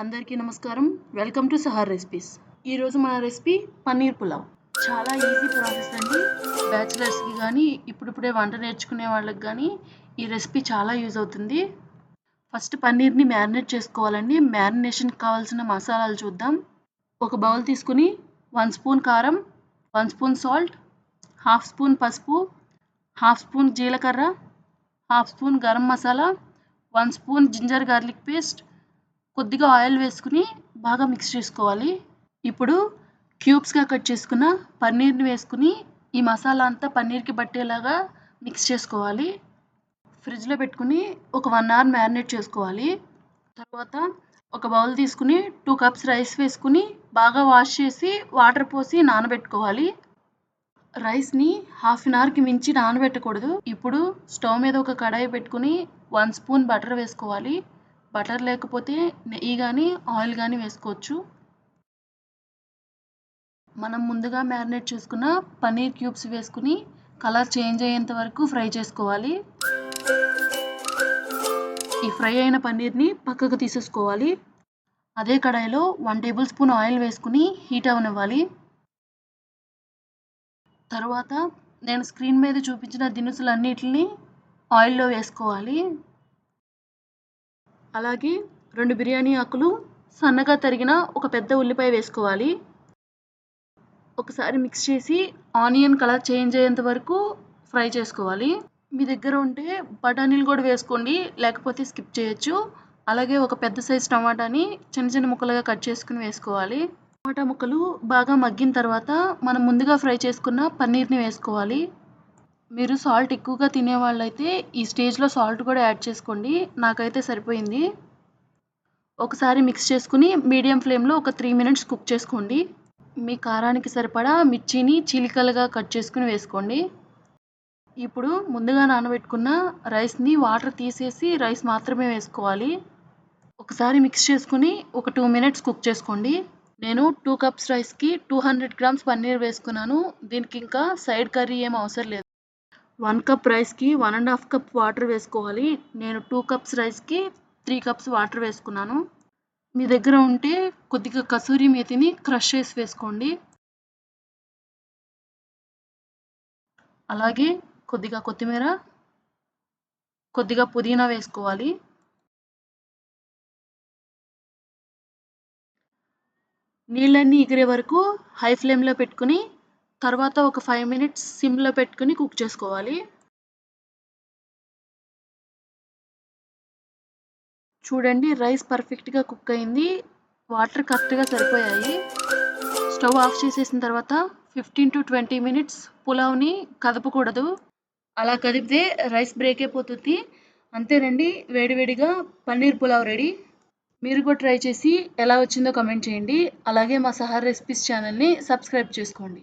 అందరికీ నమస్కారం. Welcome to Sahar recipes. ఈరోజు మన రెసిపీ పన్నీర్ పులావ్. చాలా ఈజీ ప్రాసెస్ అండి. బ్యాచిలర్స్కి కానీ ఇప్పుడిప్పుడే వంట నేర్చుకునే వాళ్ళకి కానీ ఈ రెసిపీ చాలా యూజ్ అవుతుంది. ఫస్ట్ పన్నీర్ని మ్యారినేట్ చేసుకోవాలండి. మ్యారినేషన్కి కావాల్సిన మసాలాలు చూద్దాం. ఒక బౌల్ తీసుకుని 1 స్పూన్ కారం, 1 స్పూన్ సాల్ట్, 1/2 స్పూన్ పసుపు, 1/2 స్పూన్ జీలకర్ర, 1/2 spoon garam masala, 1 spoon ginger garlic paste, కొద్దిగా ఆయిల్ వేసుకుని బాగా మిక్స్ చేసుకోవాలి. ఇప్పుడు క్యూబ్స్గా కట్ చేసుకున్న పన్నీర్ని వేసుకుని ఈ మసాలా అంతా పన్నీర్కి పట్టేలాగా మిక్స్ చేసుకోవాలి. ఫ్రిడ్జ్లో పెట్టుకుని ఒక 1 అవర్ మ్యారినేట్ చేసుకోవాలి. తర్వాత ఒక బౌల్ తీసుకుని 2 కప్స్ రైస్ వేసుకుని బాగా వాష్ చేసి వాటర్ పోసి నానబెట్టుకోవాలి. రైస్ని 1/2 అన్ అవర్కి మించి నానబెట్టకూడదు. ఇప్పుడు స్టవ్ మీద ఒక కడాయి పెట్టుకుని 1 స్పూన్ బటర్ వేసుకోవాలి. బటర్ లేకపోతే నెయ్యి కానీ ఆయిల్ కానీ వేసుకోవచ్చు. మనం ముందుగా మ్యారినేట్ చేసుకున్న పన్నీర్ క్యూబ్స్ వేసుకుని కలర్ చేంజ్ అయ్యేంత వరకు ఫ్రై చేసుకోవాలి. ఈ ఫ్రై అయిన పన్నీర్ని పక్కకు తీసేసుకోవాలి. అదే కడాయిలో 1 టేబుల్ స్పూన్ ఆయిల్ వేసుకుని హీట్ అవనివ్వాలి. తర్వాత నేను స్క్రీన్ మీద చూపించిన దినుసులన్నిటిని ఆయిల్లో వేసుకోవాలి. అలాగే 2 బిర్యానీ ఆకులు, సన్నగా తరిగిన ఒక పెద్ద ఉల్లిపాయ వేసుకోవాలి. ఒకసారి మిక్స్ చేసి ఆనియన్ కలర్ చేంజ్ అయ్యేంత వరకు ఫ్రై చేసుకోవాలి. మీ దగ్గర ఉంటే బఠానీలు కూడా వేసుకోండి, లేకపోతే స్కిప్ చేయొచ్చు. అలాగే ఒక పెద్ద సైజ్ టమాటాని చిన్న చిన్న ముక్కలుగా కట్ చేసుకుని వేసుకోవాలి. టమాటా ముక్కలు బాగా మగ్గిన తర్వాత మనం ముందుగా ఫ్రై చేసుకున్న పన్నీర్ని వేసుకోవాలి. మీరు సాల్ట్ ఎక్కువగా తినేవాళ్ళైతే ఈ స్టేజ్లో సాల్ట్ కూడా యాడ్ చేసుకోండి. నాకైతే సరిపోయింది. ఒకసారి మిక్స్ చేసుకుని మీడియం ఫ్లేమ్లో ఒక 3 మినిట్స్ కుక్ చేసుకోండి. మీ కారానికి సరిపడా మిర్చిని చీలికలుగా కట్ చేసుకుని వేసుకోండి. ఇప్పుడు ముందుగా నానబెట్టుకున్న రైస్ని వాటర్ తీసేసి రైస్ మాత్రమే వేసుకోవాలి. ఒకసారి మిక్స్ చేసుకుని ఒక 2 మినిట్స్ కుక్ చేసుకోండి. నేను 2 కప్స్ రైస్కి 200 గ్రామ్స్ పన్నీర్ వేసుకున్నాను. దీనికి ఇంకా సైడ్ కర్రీ ఏం అవసరం లేదు. 1 కప్ రైస్కి 1.5 కప్ వాటర్ వేసుకోవాలి. నేను 2 కప్స్ రైస్కి 3 కప్స్ వాటర్ వేసుకున్నాను. మీ దగ్గర ఉంటే కొద్దిగా కసూరి మేతిని క్రష్ చేసి వేసుకోండి. అలాగే కొద్దిగా కొత్తిమీర, కొద్దిగా పుదీనా వేసుకోవాలి. నీళ్ళన్నీ ఎగిరే వరకు హై ఫ్లేమ్లో పెట్టుకుని తర్వాత ఒక 5 మినిట్స్ సిమ్లో పెట్టుకుని కుక్ చేసుకోవాలి. చూడండి, రైస్ పర్ఫెక్ట్గా కుక్ అయింది. వాటర్ కరెక్ట్గా సరిపోయాయి. స్టవ్ ఆఫ్ చేసేసిన తర్వాత 15 to 20 మినిట్స్ పులావ్ని కదపకూడదు. అలా కదిపితే రైస్ బ్రేక్ అయిపోతుంది. అంతేనండి, వేడివేడిగా పన్నీర్ పులావ్ రెడీ. మీరు కూడా ట్రై చేసి ఎలా వచ్చిందో కామెంట్ చేయండి. అలాగే మా సహార్ రెసిపీస్ ఛానల్ని సబ్స్క్రైబ్ చేసుకోండి.